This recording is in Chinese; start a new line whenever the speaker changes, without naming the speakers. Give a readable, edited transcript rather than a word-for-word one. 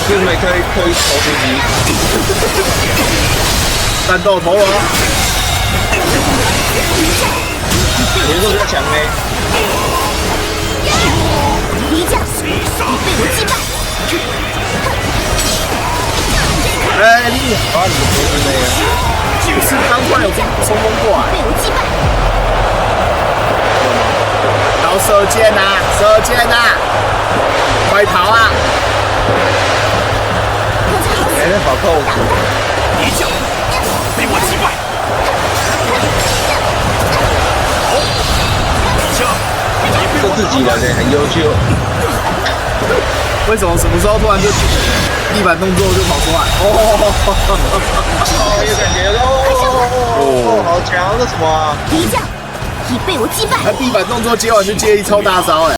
就是没可以投出击，
战斗陀螺，
节奏比较强嘞。
敌将已被我击败。
哎，你啊，你不是那个，是刚突然有冲锋过来，
被我击败。
然后射箭呐，射箭呐，快跑啊！
哎，好扣！
敌将被我击败。好，敌将已被
这自己人呢，很优秀。
为什么什么时候突然就地板动作就跑出来？
哦，有感觉哦，好强！这什么啊？
敌将已被我击败。
他地板动作接完就接一超大招哎。